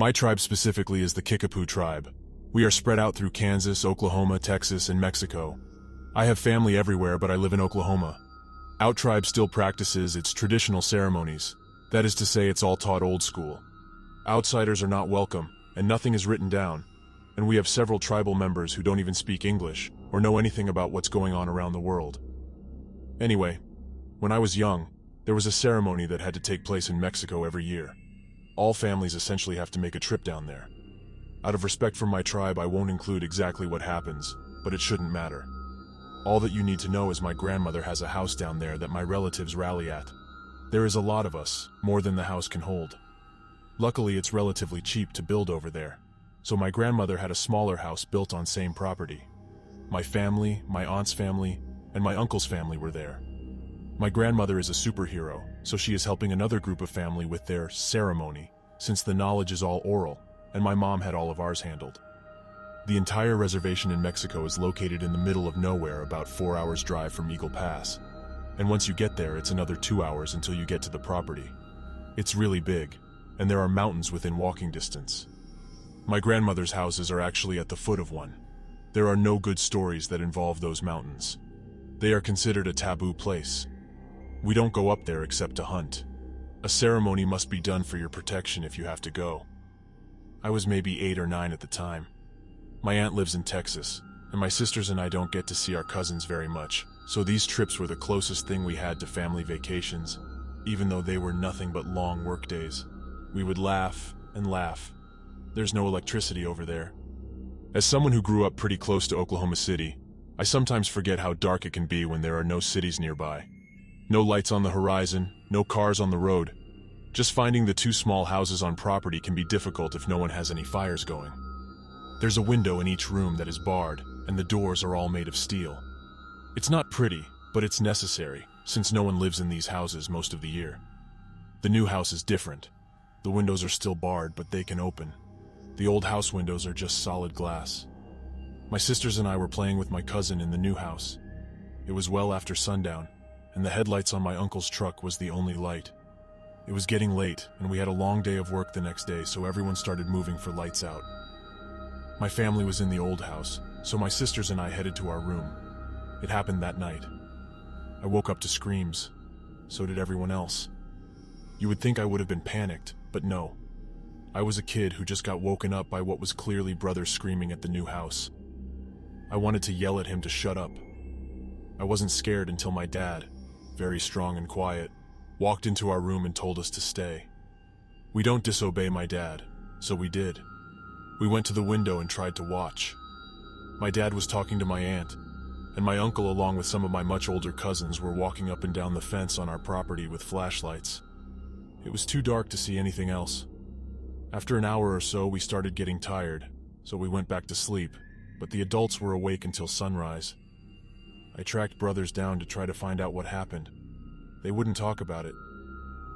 My tribe specifically is the Kickapoo tribe. We are spread out through Kansas, Oklahoma, Texas, and Mexico. I have family everywhere, but I live in Oklahoma. Our tribe still practices its traditional ceremonies. That is to say, it's all taught old school. Outsiders are not welcome, and nothing is written down. And we have several tribal members who don't even speak English or know anything about what's going on around the world. Anyway, when I was young, there was a ceremony that had to take place in Mexico every year. All families essentially have to make a trip down there. Out of respect for my tribe, I won't include exactly what happens, but it shouldn't matter. All that you need to know is my grandmother has a house down there that my relatives rally at. There is a lot of us, more than the house can hold. Luckily, it's relatively cheap to build over there, so my grandmother had a smaller house built on same property. My family, my aunt's family, and my uncle's family were there. My grandmother is a superhero, so she is helping another group of family with their ceremony, since the knowledge is all oral, and my mom had all of ours handled. The entire reservation in Mexico is located in the middle of nowhere, about 4 hours drive from Eagle Pass. And once you get there, it's another 2 hours until you get to the property. It's really big, and there are mountains within walking distance. My grandmother's houses are actually at the foot of one. There are no good stories that involve those mountains. They are considered a taboo place. We don't go up there except to hunt. A ceremony must be done for your protection if you have to go. I was maybe 8 or 9 at the time. My aunt lives in Texas, and my sisters and I don't get to see our cousins very much, so these trips were the closest thing we had to family vacations, even though they were nothing but long work days. We would laugh and laugh. There's no electricity over there. As someone who grew up pretty close to Oklahoma City, I sometimes forget how dark it can be when there are no cities nearby. No lights on the horizon, no cars on the road. Just finding the 2 small houses on property can be difficult if no one has any fires going. There's a window in each room that is barred, and the doors are all made of steel. It's not pretty, but it's necessary, since no one lives in these houses most of the year. The new house is different. The windows are still barred, but they can open. The old house windows are just solid glass. My sisters and I were playing with my cousin in the new house. It was well after sundown, and the headlights on my uncle's truck was the only light. It was getting late, and we had a long day of work the next day, so everyone started moving for lights out. My family was in the old house, so my sisters and I headed to our room. It happened that night. I woke up to screams. So did everyone else. You would think I would have been panicked, but no. I was a kid who just got woken up by what was clearly brother screaming at the new house. I wanted to yell at him to shut up. I wasn't scared until my dad, very strong and quiet, walked into our room and told us to stay. We don't disobey my dad, so we did. We went to the window and tried to watch. My dad was talking to my aunt, and my uncle along with some of my much older cousins were walking up and down the fence on our property with flashlights. It was too dark to see anything else. After an hour or so, we started getting tired, so we went back to sleep, but the adults were awake until sunrise. I tracked brothers down to try to find out what happened. They wouldn't talk about it.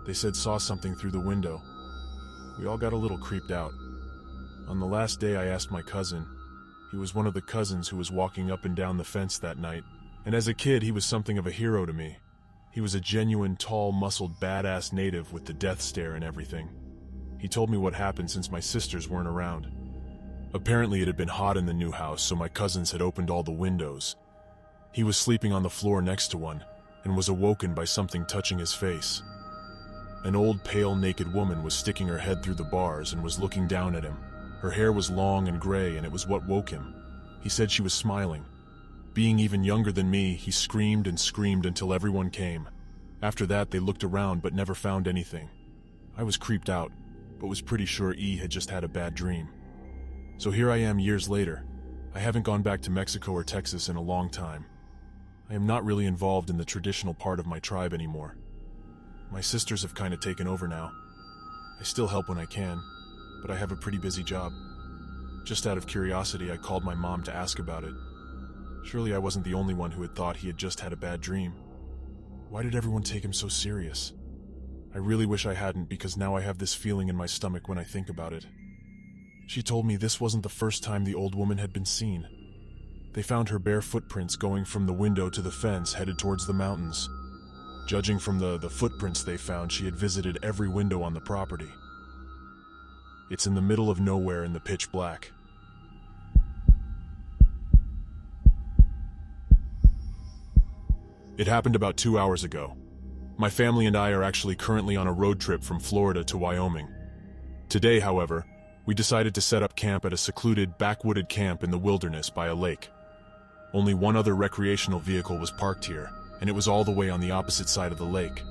They said saw something through the window. We all got a little creeped out. On the last day, I asked my cousin. He was one of the cousins who was walking up and down the fence that night, and as a kid, he was something of a hero to me. He was a genuine, tall, muscled, badass native with the death stare and everything. He told me what happened since my sisters weren't around. Apparently, it had been hot in the new house, so my cousins had opened all the windows. He was sleeping on the floor next to one, and was awoken by something touching his face. An old, pale, naked woman was sticking her head through the bars and was looking down at him. Her hair was long and gray, and it was what woke him. He said she was smiling. Being even younger than me, he screamed and screamed until everyone came. After that, they looked around but never found anything. I was creeped out, but was pretty sure E had just had a bad dream. So here I am years later. I haven't gone back to Mexico or Texas in a long time. I am not really involved in the traditional part of my tribe anymore. My sisters have kind of taken over now. I still help when I can, but I have a pretty busy job. Just out of curiosity, I called my mom to ask about it. Surely I wasn't the only one who had thought he had just had a bad dream. Why did everyone take him so serious? I really wish I hadn't, because now I have this feeling in my stomach when I think about it. She told me this wasn't the first time the old woman had been seen. They found her bare footprints going from the window to the fence headed towards the mountains. Judging from the footprints they found, she had visited every window on the property. It's in the middle of nowhere in the pitch black. It happened about 2 hours ago. My family and I are actually currently on a road trip from Florida to Wyoming. Today, however, we decided to set up camp at a secluded, backwooded camp in the wilderness by a lake. Only one other recreational vehicle was parked here, and it was all the way on the opposite side of the lake.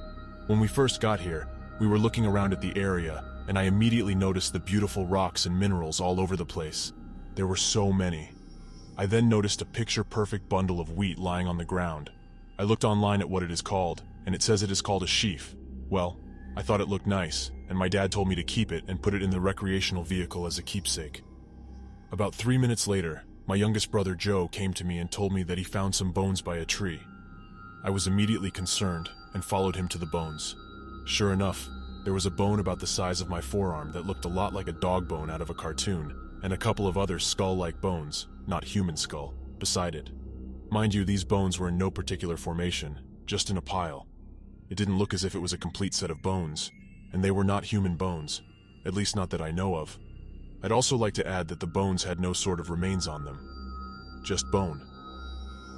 When we first got here, we were looking around at the area, and I immediately noticed the beautiful rocks and minerals all over the place. There were so many. I then noticed a picture-perfect bundle of wheat lying on the ground. I looked online at what it is called, and it says it is called a sheaf. Well, I thought it looked nice, and my dad told me to keep it and put it in the recreational vehicle as a keepsake. About 3 minutes later, my youngest brother Joe came to me and told me that he found some bones by a tree. I was immediately concerned and followed him to the bones. Sure enough, there was a bone about the size of my forearm that looked a lot like a dog bone out of a cartoon, and a couple of other skull-like bones, not human skull, beside it. Mind you, these bones were in no particular formation, just in a pile. It didn't look as if it was a complete set of bones, and they were not human bones, at least not that I know of. I'd also like to add that the bones had no sort of remains on them. Just bone.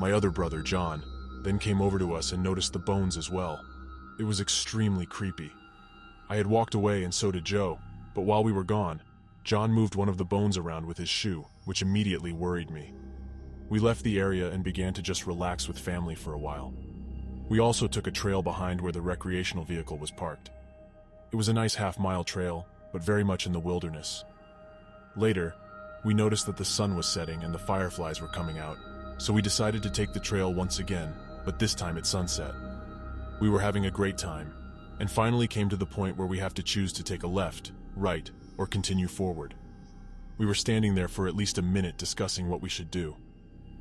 My other brother, John, then came over to us and noticed the bones as well. It was extremely creepy. I had walked away and so did Joe, but while we were gone, John moved one of the bones around with his shoe, which immediately worried me. We left the area and began to just relax with family for a while. We also took a trail behind where the recreational vehicle was parked. It was a nice half-mile trail, but very much in the wilderness. Later, we noticed that the sun was setting and the fireflies were coming out, so we decided to take the trail once again, but this time at sunset. We were having a great time, and finally came to the point where we have to choose to take a left, right, or continue forward. We were standing there for at least a minute discussing what we should do.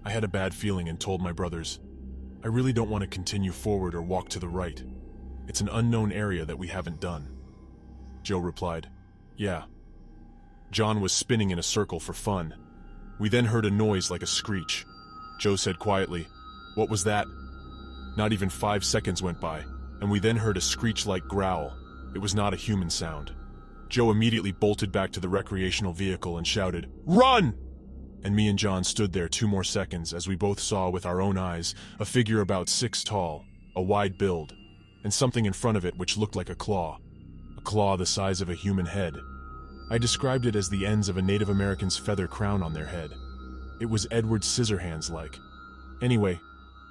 I had a bad feeling and told my brothers, I really don't want to continue forward or walk to the right. It's an unknown area that we haven't done. Joe replied, yeah. John was spinning in a circle for fun. We then heard a noise like a screech. Joe said quietly, what was that? Not even 5 seconds went by, and we then heard a screech-like growl. It was not a human sound. Joe immediately bolted back to the recreational vehicle and shouted, run! And me and John stood there 2 more seconds as we both saw with our own eyes a figure about 6 tall, a wide build, and something in front of it which looked like a claw the size of a human head. I described it as the ends of a Native American's feather crown on their head. It was Edward Scissorhands-like. Anyway,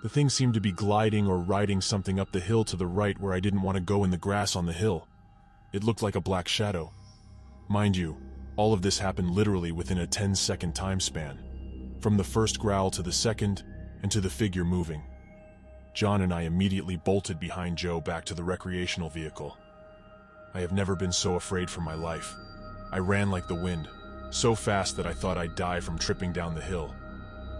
the thing seemed to be gliding or riding something up the hill to the right where I didn't want to go in the grass on the hill. It looked like a black shadow. Mind you, all of this happened literally within a 10-second time span, from the first growl to the second, and to the figure moving. John and I immediately bolted behind Joe back to the recreational vehicle. I have never been so afraid for my life. I ran like the wind, so fast that I thought I'd die from tripping down the hill.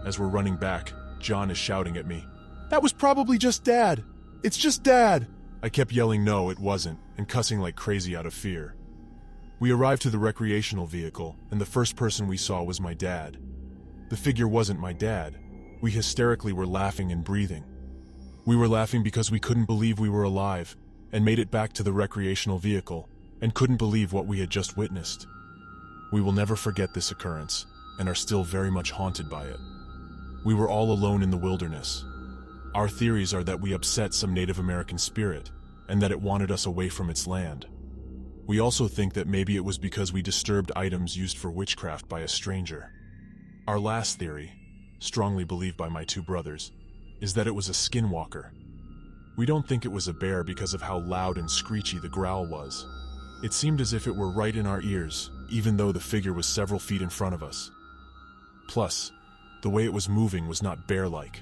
As we're running back, John is shouting at me, that was probably just Dad! It's just Dad! I kept yelling no, it wasn't, and cussing like crazy out of fear. We arrived to the recreational vehicle, and the first person we saw was my dad. The figure wasn't my dad. We hysterically were laughing and breathing. We were laughing because we couldn't believe we were alive, and made it back to the recreational vehicle, and couldn't believe what we had just witnessed. We will never forget this occurrence, and are still very much haunted by it. We were all alone in the wilderness. Our theories are that we upset some Native American spirit, and that it wanted us away from its land. We also think that maybe it was because we disturbed items used for witchcraft by a stranger. Our last theory, strongly believed by my 2 brothers, is that it was a skinwalker. We don't think it was a bear because of how loud and screechy the growl was. It seemed as if it were right in our ears, even though the figure was several feet in front of us. Plus, the way it was moving was not bear-like.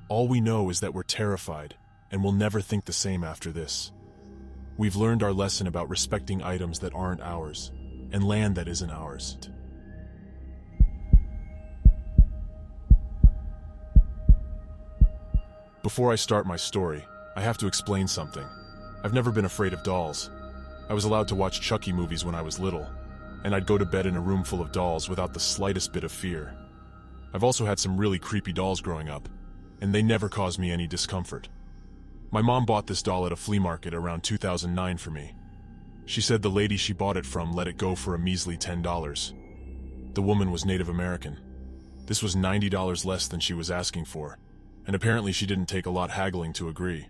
All we know is that we're terrified, and will never think the same after this. We've learned our lesson about respecting items that aren't ours, and land that isn't ours. Before I start my story, I have to explain something. I've never been afraid of dolls. I was allowed to watch Chucky movies when I was little, and I'd go to bed in a room full of dolls without the slightest bit of fear. I've also had some really creepy dolls growing up, and they never caused me any discomfort. My mom bought this doll at a flea market around 2009 for me. She said the lady she bought it from let it go for a measly $10. The woman was Native American. This was $90 less than she was asking for, and apparently she didn't take a lot haggling to agree.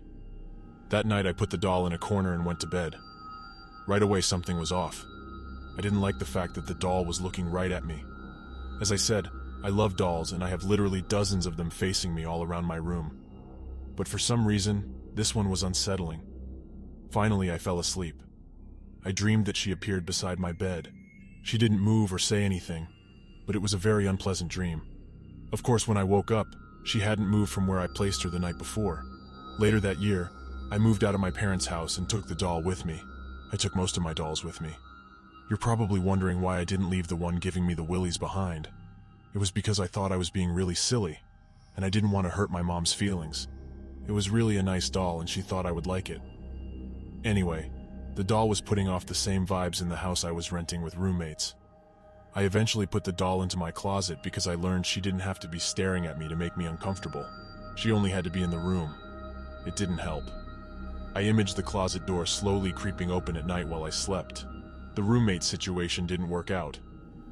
That night I put the doll in a corner and went to bed. Right away something was off. I didn't like the fact that the doll was looking right at me. As I said, I love dolls and I have literally dozens of them facing me all around my room. But for some reason, this one was unsettling. Finally, I fell asleep. I dreamed that she appeared beside my bed. She didn't move or say anything, but it was a very unpleasant dream. Of course, when I woke up, she hadn't moved from where I placed her the night before. Later that year, I moved out of my parents' house and took the doll with me. I took most of my dolls with me. You're probably wondering why I didn't leave the one giving me the willies behind. It was because I thought I was being really silly, and I didn't want to hurt my mom's feelings. It was really a nice doll and she thought I would like it. Anyway, the doll was putting off the same vibes in the house I was renting with roommates. I eventually put the doll into my closet because I learned she didn't have to be staring at me to make me uncomfortable. She only had to be in the room. It didn't help. I imaged the closet door slowly creeping open at night while I slept. The roommate situation didn't work out.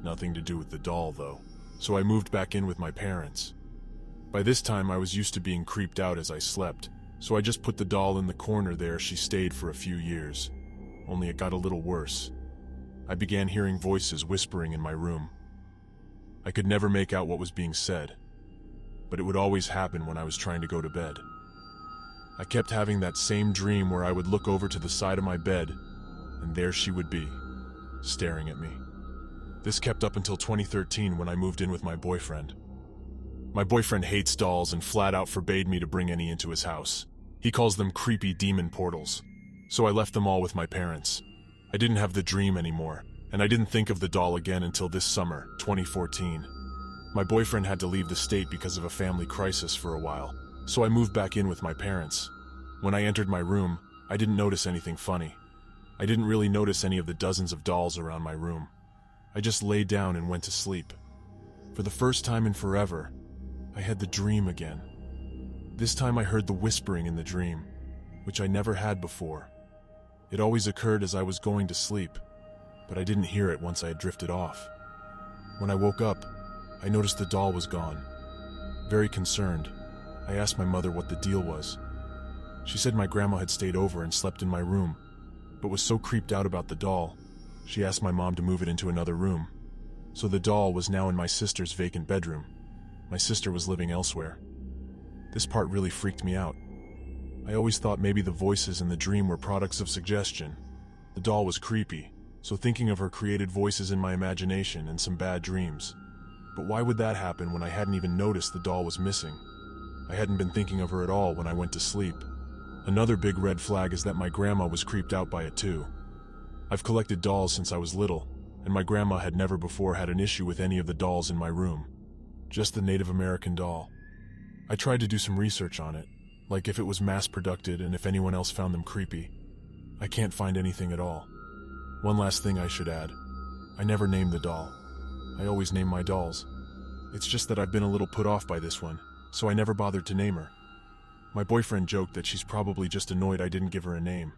Nothing to do with the doll, though. So I moved back in with my parents. By this time, I was used to being creeped out as I slept, so I just put the doll in the corner there. She stayed for a few years. Only it got a little worse. I began hearing voices whispering in my room. I could never make out what was being said, but it would always happen when I was trying to go to bed. I kept having that same dream where I would look over to the side of my bed, and there she would be, staring at me. This kept up until 2013 when I moved in with my boyfriend. My boyfriend hates dolls and flat out forbade me to bring any into his house. He calls them creepy demon portals. So I left them all with my parents. I didn't have the dream anymore, and I didn't think of the doll again until this summer, 2014. My boyfriend had to leave the state because of a family crisis for a while, so I moved back in with my parents. When I entered my room, I didn't notice anything funny. I didn't really notice any of the dozens of dolls around my room. I just lay down and went to sleep. For the first time in forever, I had the dream again. This time I heard the whispering in the dream, which I never had before. It always occurred as I was going to sleep, but I didn't hear it once I had drifted off. When I woke up, I noticed the doll was gone. Very concerned, I asked my mother what the deal was. She said my grandma had stayed over and slept in my room, but was so creeped out about the doll, she asked my mom to move it into another room. So the doll was now in my sister's vacant bedroom. My sister was living elsewhere. This part really freaked me out. I always thought maybe the voices in the dream were products of suggestion. The doll was creepy, so thinking of her created voices in my imagination and some bad dreams. But why would that happen when I hadn't even noticed the doll was missing? I hadn't been thinking of her at all when I went to sleep. Another big red flag is that my grandma was creeped out by it too. I've collected dolls since I was little, and my grandma had never before had an issue with any of the dolls in my room. Just the Native American doll. I tried to do some research on it, like if it was mass-produced and if anyone else found them creepy. I can't find anything at all. One last thing I should add. I never named the doll. I always name my dolls. It's just that I've been a little put off by this one, so I never bothered to name her. My boyfriend joked that she's probably just annoyed I didn't give her a name.